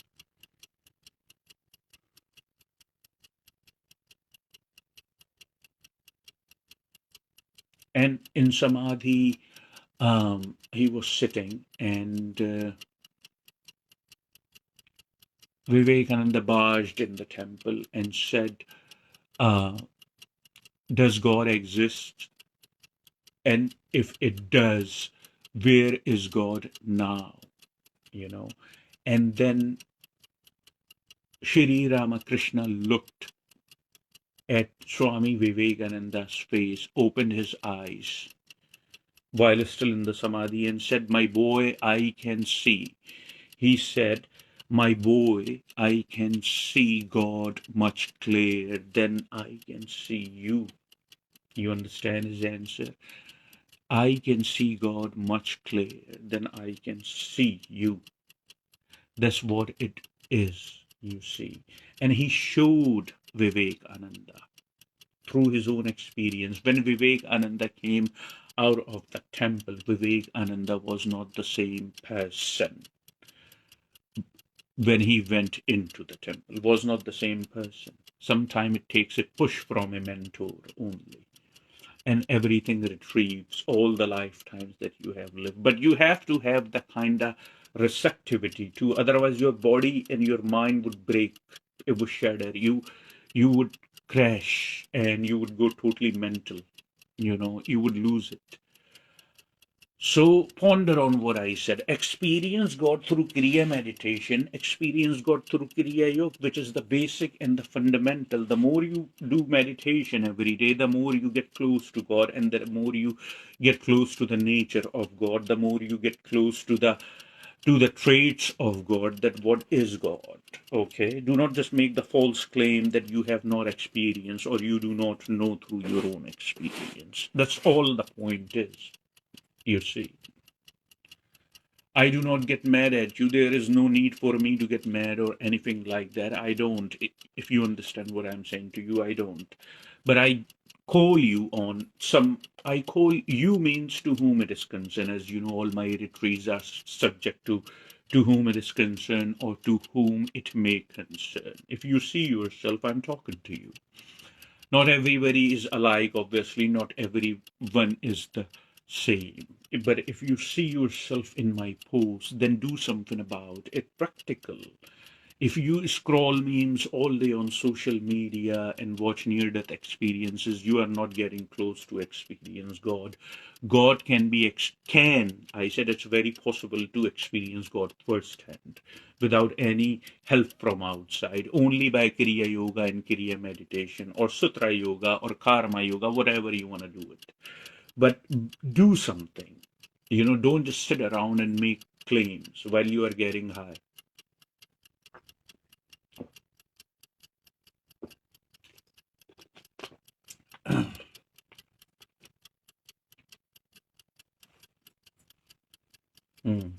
And in Samadhi, he was sitting, and Vivekananda barged in the temple and said, does God exist? And if it does, where is God now? And then Shri Ramakrishna looked at Swami Vivekananda's face, opened his eyes while still in the Samadhi and said, my boy, I can see. He said, my boy, I can see God much clearer than I can see you. You understand his answer? I can see God much clearer than I can see you. That's what it is, you see. And he showed Vivekananda through his own experience. When Vivekananda came out of the temple, Vivekananda was not the same person. When he went into the temple, was not the same person. Sometimes it takes a push from a mentor only, and everything retrieves all the lifetimes that you have lived. But you have to have the kind of receptivity too, otherwise your body and your mind would break, it would shatter. You would crash and you would go totally mental, you would lose it. So ponder on what I said. Experience God through Kriya meditation, experience God through Kriya Yoga, which is the basic and the fundamental. The more you do meditation every day, the more you get close to God, and the more you get close to the nature of God, the more you get close to the traits of God, that what is God. Okay? Do not just make the false claim that you have not experienced or you do not know through your own experience. That's all the point is. You see, I do not get mad at you. There is no need for me to get mad or anything like that. I don't. If you understand what I'm saying to you, I don't. But I call you on some. I call you means to whom it is concerned. As you know, all my retreats are subject to whom it is concerned or to whom it may concern. If you see yourself, I'm talking to you. Not everybody is alike, obviously. Not everyone is the same. But if you see yourself in my post, then do something about it. Practical. If you scroll memes all day on social media and watch near death experiences, you are not getting close to experience God. God can be, I said it's very possible to experience God firsthand without any help from outside, only by Kriya Yoga and Kriya meditation or Sutra Yoga or Karma Yoga, whatever you want to do it. But do something. Don't just sit around and make claims while you are getting high. Mm.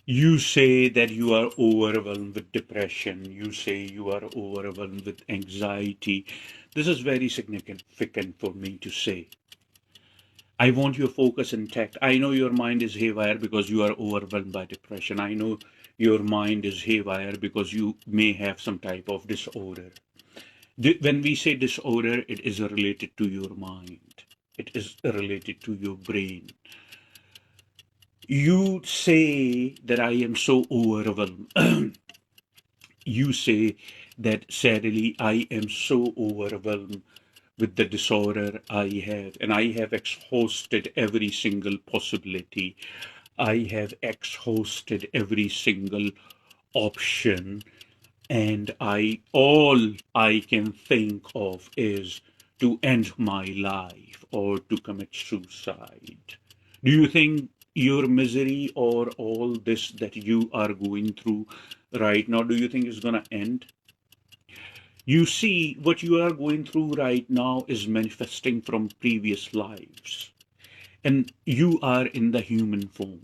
You say that you are overwhelmed with depression. You say you are overwhelmed with anxiety. This is very significant for me to say. I want your focus intact. I know your mind is haywire because you are overwhelmed by depression. I know your mind is haywire because you may have some type of disorder. When we say disorder, it is related to your mind. It is related to your brain. You say that I am so overwhelmed. You say that sadly I am so overwhelmed with the disorder I have, and I have exhausted every single possibility. I have exhausted every single option, and all I can think of is to end my life or to commit suicide. Do you think your misery or all this that you are going through right now, do you think is going to end? You see, what you are going through right now is manifesting from previous lives, and you are in the human form.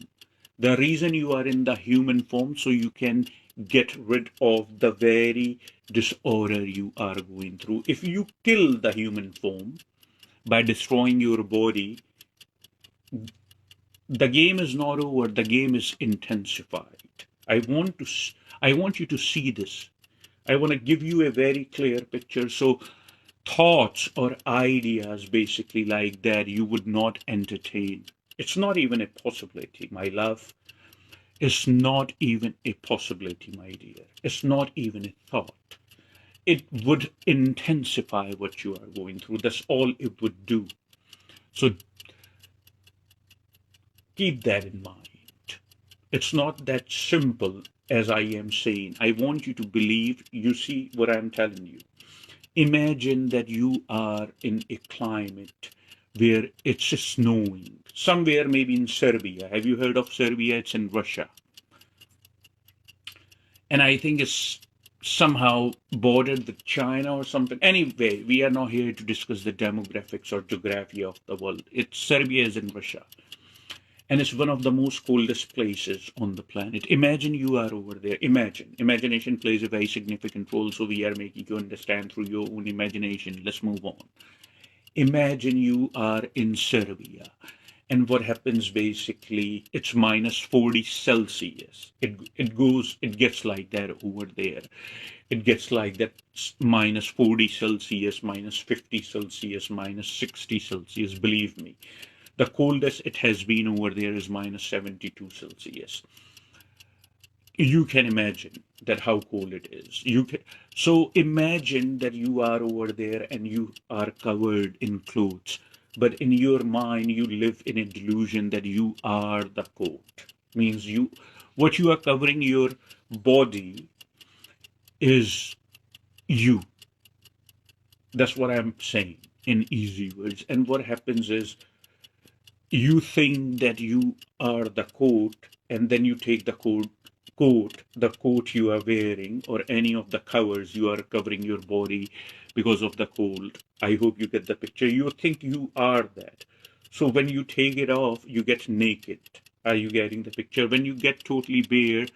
The reason you are in the human form, so you can get rid of the very disorder you are going through. If you kill the human form by destroying your body, the game is not over, the game is intensified. I want you to see this. I want to give you a very clear picture. So thoughts or ideas basically like that you would not entertain. It's not even a possibility, my love. It's not even a possibility, my dear. It's not even a thought. It would intensify what you are going through. That's all it would do. So keep that in mind. It's not that simple as I am saying. I want you to believe, you see what I'm telling you. Imagine that you are in a climate where it's snowing, somewhere maybe in Serbia. Have you heard of Serbia? It's in Russia. And I think it's somehow bordered with China or something. Anyway, we are not here to discuss the demographics or geography of the world. Serbia is in Russia. And it's one of the most coldest places on the planet. Imagine you are over there. Imagination plays a very significant role, so we are making you understand through your own imagination. Let's move on. Imagine you are in Serbia, and what happens basically, it's minus 40 Celsius. It gets like that over there. It gets like that minus 40 Celsius, minus 50 Celsius, minus 60 Celsius, believe me. The coldest it has been over there is minus 72 Celsius. You can imagine that how cold it is. So imagine that you are over there and you are covered in clothes, but in your mind you live in a delusion that you are the coat. Means what you are covering your body is you. That's what I'm saying in easy words. And what happens is you think that you are the coat, and then you take the the coat you are wearing, or any of the covers you are covering your body because of the cold. I hope you get the picture. You think you are that. So when you take it off, you get naked. Are you getting the picture? When you get totally bare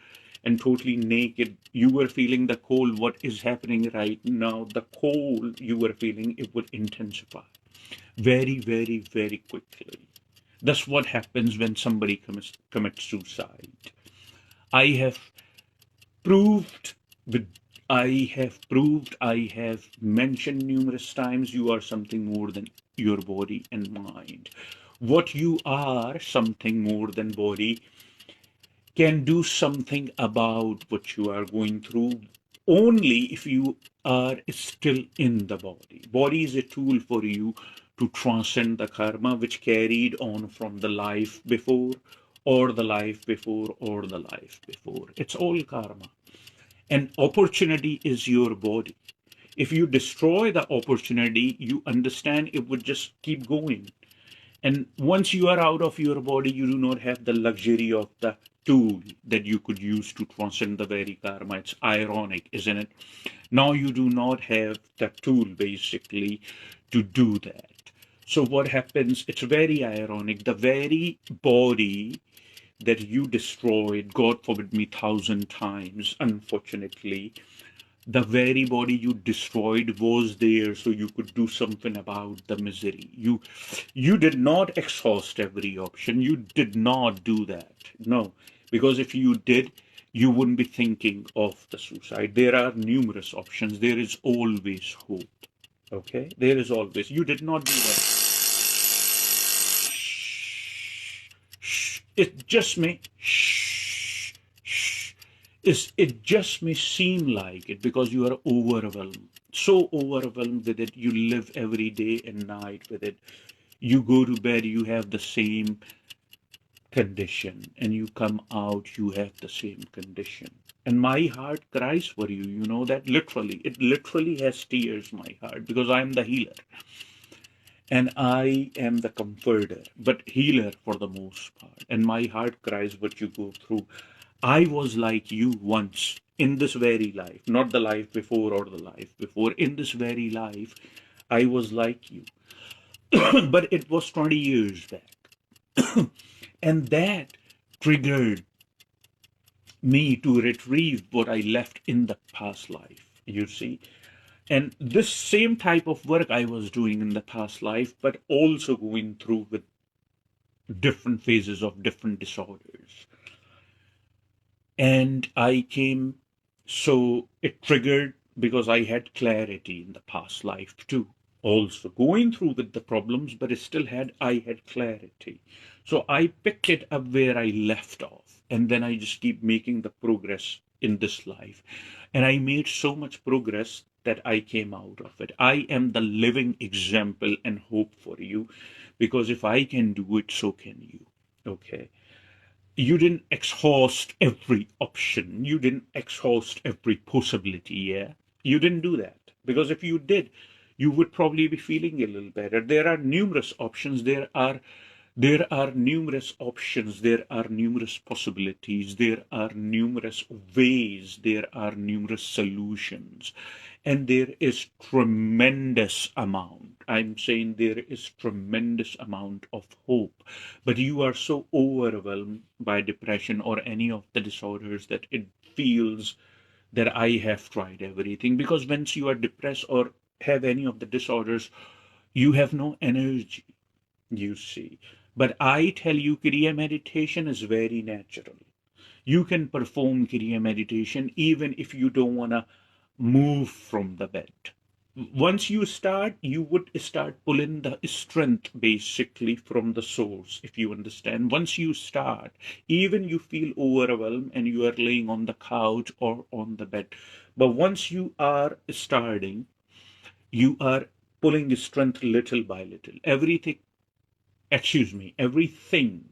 and totally naked, you were feeling the cold. What is happening right now? The cold you were feeling, it would intensify very, very, very quickly. That's what happens when somebody commits suicide. I have proved with I have mentioned numerous times, you are something more than your body and mind. What you are, something more than body, can do something about what you are going through only if you are still in the body. Body is a tool for you to transcend the karma which carried on from the life before, or the life before, or the life before. It's all karma. And opportunity is your body. If you destroy the opportunity, you understand it would just keep going. And once you are out of your body, you do not have the luxury of the tool that you could use to transcend the very karma. It's ironic, isn't it? Now you do not have the tool basically to do that. So what happens? It's very ironic. The very body that you destroyed, God forbid me, 1,000 times, unfortunately, the very body you destroyed was there so you could do something about the misery. You did not exhaust every option. You did not do that. No, because if you did, you wouldn't be thinking of the suicide. There are numerous options. There is always hope. Okay? There is always. You did not do that. Shh. It just may. Shh. Shh. It just may seem like it because you are overwhelmed. So overwhelmed with it, you live every day and night with it. You go to bed, you have the same condition, and you come out, you have the same condition. And my heart cries for you, you know that literally. It literally has tears, my heart, because I am the healer and I am the comforter, but healer for the most part. And my heart cries what you go through. I was like you once in this very life, not the life before or the life before. In this very life, I was like you. But it was 20 years back. And that triggered me to retrieve what I left in the past life, you see. And this same type of work I was doing in the past life, but also going through with different phases of different disorders. And I came, so it triggered because I had clarity in the past life too. Also going through with the problems, but it still I had clarity. So I picked it up where I left off. And then I just keep making the progress in this life. And I made so much progress that I came out of it. I am the living example and hope for you, because if I can do it, so can you. Okay. You didn't exhaust every option. You didn't exhaust every possibility. Yeah. You didn't do that, because if you did, you would probably be feeling a little better. There are numerous options. There are numerous options. There are numerous possibilities. There are numerous ways. There are numerous solutions. And there is tremendous amount. I'm saying there is tremendous amount of hope. But you are so overwhelmed by depression or any of the disorders that it feels that I have tried everything. Because once you are depressed or have any of the disorders, you have no energy, you see. But I tell you, Kriya meditation is very natural. You can perform Kriya meditation even if you don't want to move from the bed. Once you start, you would start pulling the strength basically from the source, if you understand. Once you start, even you feel overwhelmed and you are laying on the couch or on the bed. But once you are starting, you are pulling strength little by little. Everything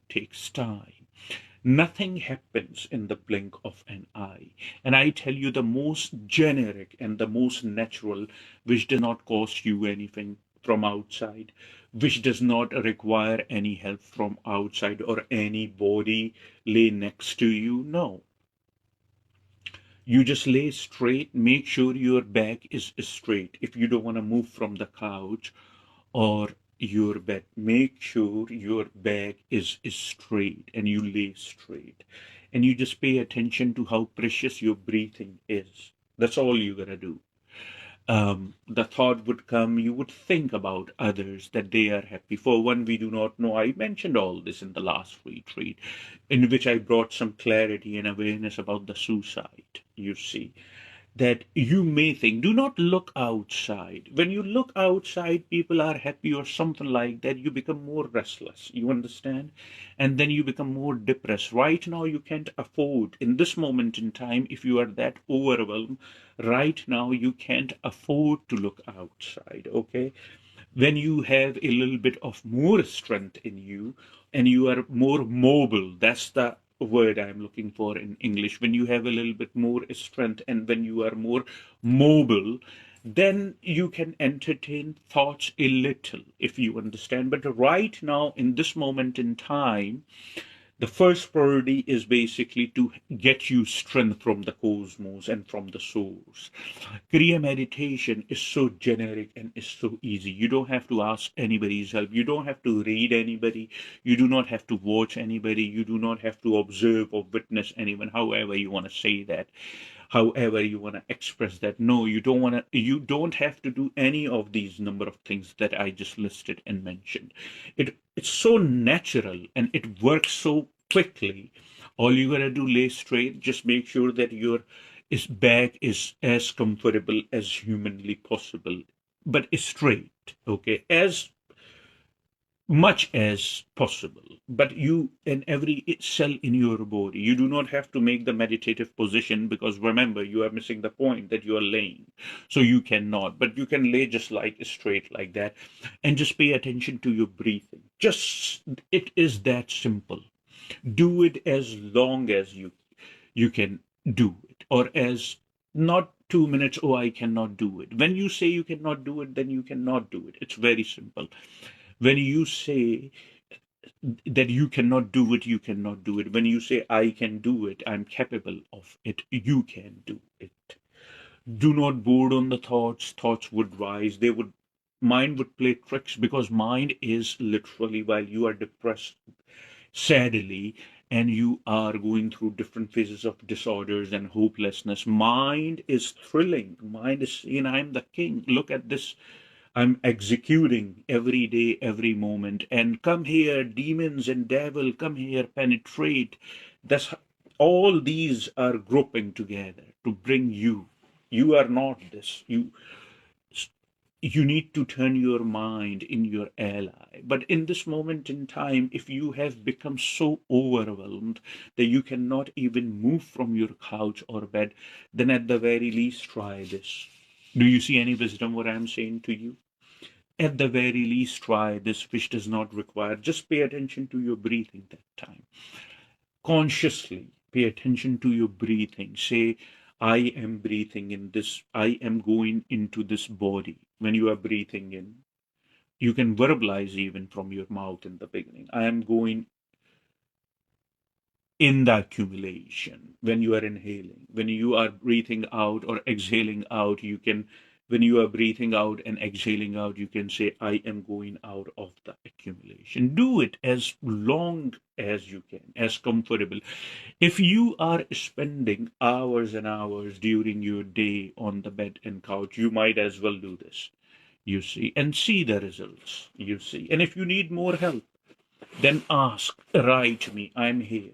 takes time. Nothing happens in the blink of an eye. And I tell you, the most generic and the most natural, which does not cost you anything from outside, which does not require any help from outside or anybody lay next to you. No. You just lay straight, make sure your back is straight. If you don't want to move from the couch or your bed, make sure your back is straight and you lay straight. And you just pay attention to how precious your breathing is. That's all you gotta do. The thought would come, you would think about others, that they are happy. For one, we do not know. I mentioned all this in the last retreat, in which I brought some clarity and awareness about the suicide, you see. That you may think, do not look outside. When you look outside, people are happy or something like that, you become more restless, you understand? And then you become more depressed. Right now, you can't afford, in this moment in time, if you are that overwhelmed, right now, you can't afford to look outside, okay? When you have a little bit of more strength in you and you are more mobile, that's the word I'm looking for in English. When you have a little bit more strength and when you are more mobile, then you can entertain thoughts a little, if you understand. But right now, in this moment in time, The first priority is basically to get you strength from the cosmos and from the source. Kriya meditation is so generic and is so easy. You don't have to ask anybody's help. You don't have to read anybody. You do not have to watch anybody. You do not have to observe or witness anyone, however you want to say that, however you want to express that. No, you don't have to do any of these number of things that I just listed and mentioned. It's so natural and it works so quickly. All you gotta do, lay straight, just make sure that your back is as comfortable as humanly possible, but straight, okay, as much as possible. But you, in every cell in your body, you do not have to make the meditative position, because remember, you are missing the point that you are laying. So you cannot, but you can lay just like straight like that, and just pay attention to your breathing. Just, it is that simple. Do it as long as you can do it, or as not 2 minutes. Oh, I cannot do it. When you say you cannot do it, then you cannot do it. It's very simple. When you say that you cannot do it, you cannot do it. When you say I can do it, I'm capable of it, you can do it. Do not board on the thoughts. Thoughts would rise. They would, mind would play tricks, because mind is literally, while you are depressed, sadly, and you are going through different phases of disorders and hopelessness, mind is thrilling. Mind is saying, I'm the king. Look at this. I'm executing every day, every moment. And come here, demons and devil, come here, penetrate. That's all these are grouping together to bring you. You are not this. You need to turn your mind in your ally. But in this moment in time, if you have become so overwhelmed that you cannot even move from your couch or bed, then at the very least try this. Do you see any wisdom what I'm saying to you? At the very least try this, which does not require, just pay attention to your breathing that time. Consciously pay attention to your breathing. Say, I am breathing in this, I am going into this body. When you are breathing in, you can verbalize even from your mouth in the beginning. I am going in the accumulation. When you are inhaling, when you are breathing out or exhaling out, you can, when you are breathing out and exhaling out, you can say, I am going out of the accumulation. Do it as long as you can, as comfortable. If you are spending hours and hours during your day on the bed and couch, you might as well do this, you see, and see the results, you see. And if you need more help, then ask, write me, I'm here.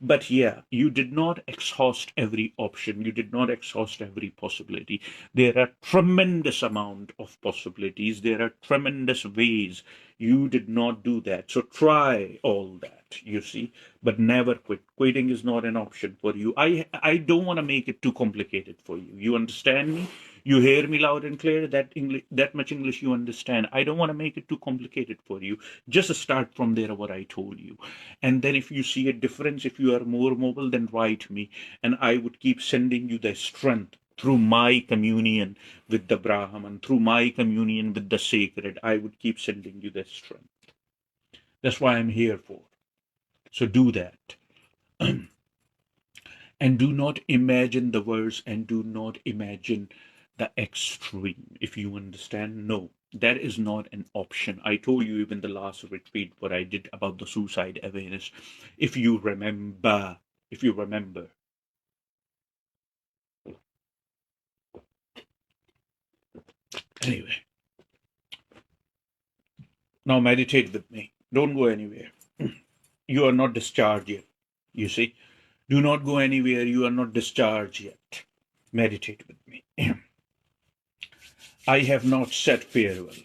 But yeah, you did not exhaust every option. You did not exhaust every possibility. There are tremendous amount of possibilities. There are tremendous ways. You did not do that. So try all that, you see, but never quit. Quitting is not an option for you. I don't want to make it too complicated for you. You understand me? You hear me loud and clear? That English, that much English you understand. I don't want to make it too complicated for you. Just start from there, what I told you. And then if you see a difference, if you are more mobile, then write me. And I would keep sending you the strength through my communion with the Brahman, through my communion with the sacred. I would keep sending you the strength. That's why I'm here for. So do that. And do not imagine the worst, and do not imagine the extreme. If you understand, no, that is not an option. I told you even the last retreat what I did about the suicide awareness. If you remember, if you remember. Anyway, now meditate with me. Don't go anywhere. You are not discharged yet. You see, do not go anywhere. You are not discharged yet. Meditate with me. I have not said farewell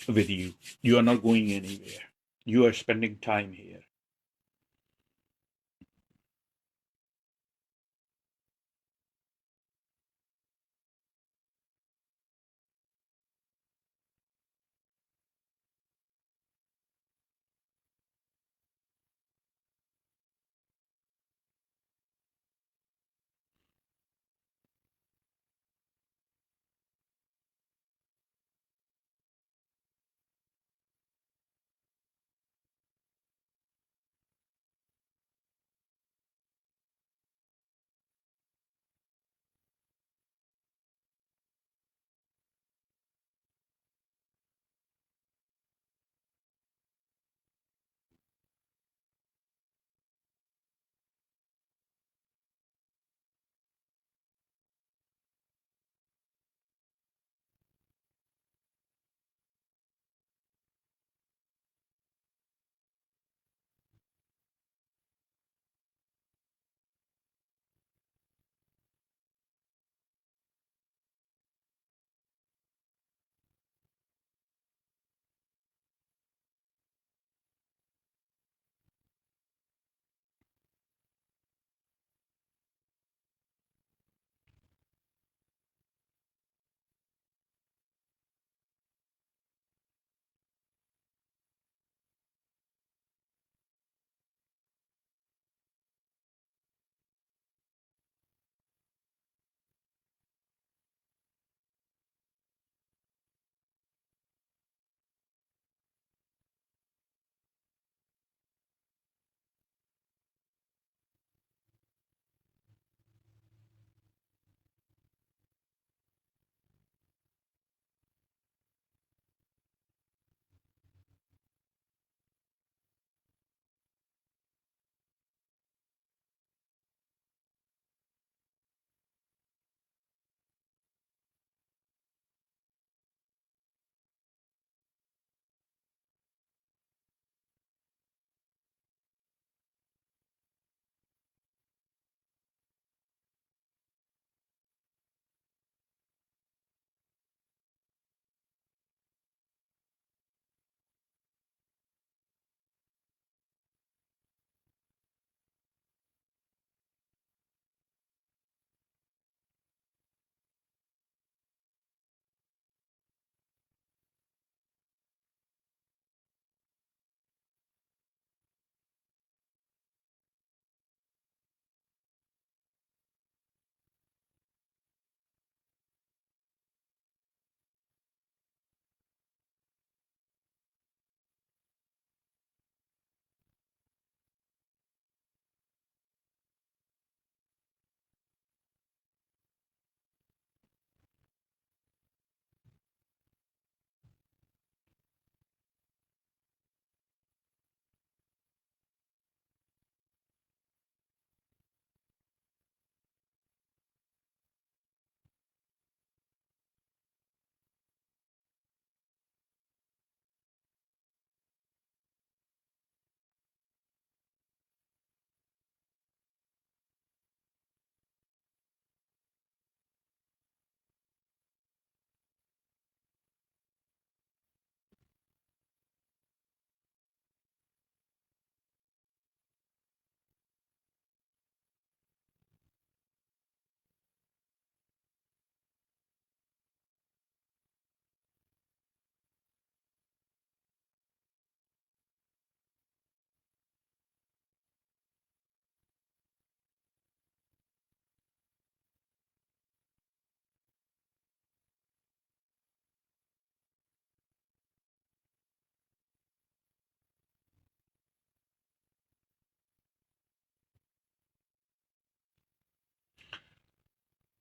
with you. You are not going anywhere. You are spending time here.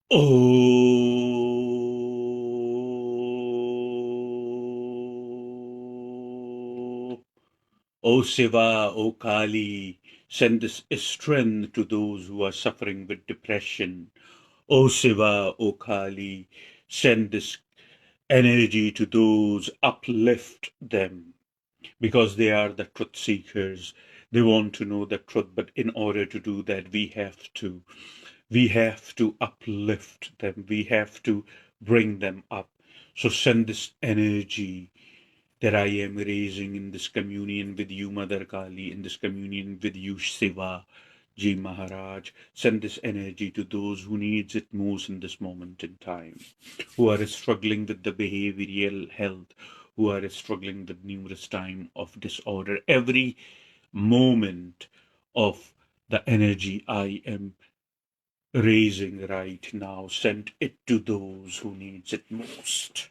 Oh, O Shiva, O Kali, send this strength to those who are suffering with depression. O Shiva, O Kali, send this energy to those, uplift them, because they are the truth seekers. They want to know the truth, but in order to do that, we have to uplift them. We have to bring them up. So send this energy that I am raising in this communion with you, Mother Kali, in this communion with you, Shiva, Ji Maharaj. Send this energy to those who needs it most in this moment in time, who are struggling with the behavioral health, who are struggling with numerous time of disorder. Every moment of the energy I am raising right now, send it to those who needs it most.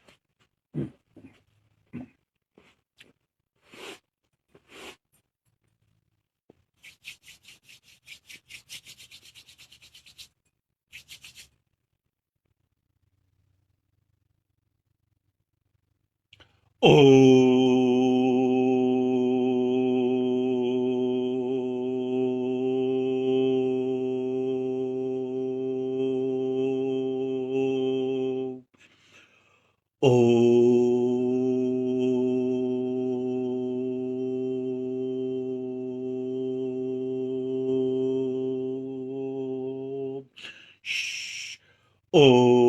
Oh, oh, shh, oh.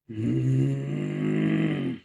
Mm.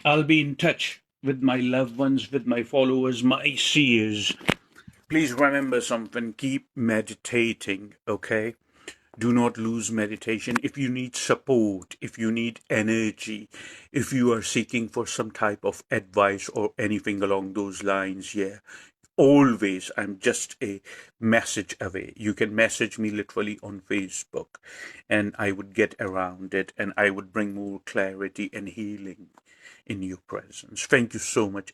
I'll be in touch. with my loved ones, with my followers, my seers. Please remember something, keep meditating, okay? Do not lose meditation. If you need support, if you need energy, if you are seeking for some type of advice or anything along those lines, yeah, always, I'm just a message away. You can message me literally on Facebook, and I would get around it, and I would bring more clarity and healing in your presence. Thank you so much.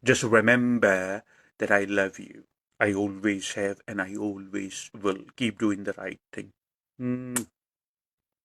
Just remember that I love you. I always have, and I always will. Keep doing the right thing.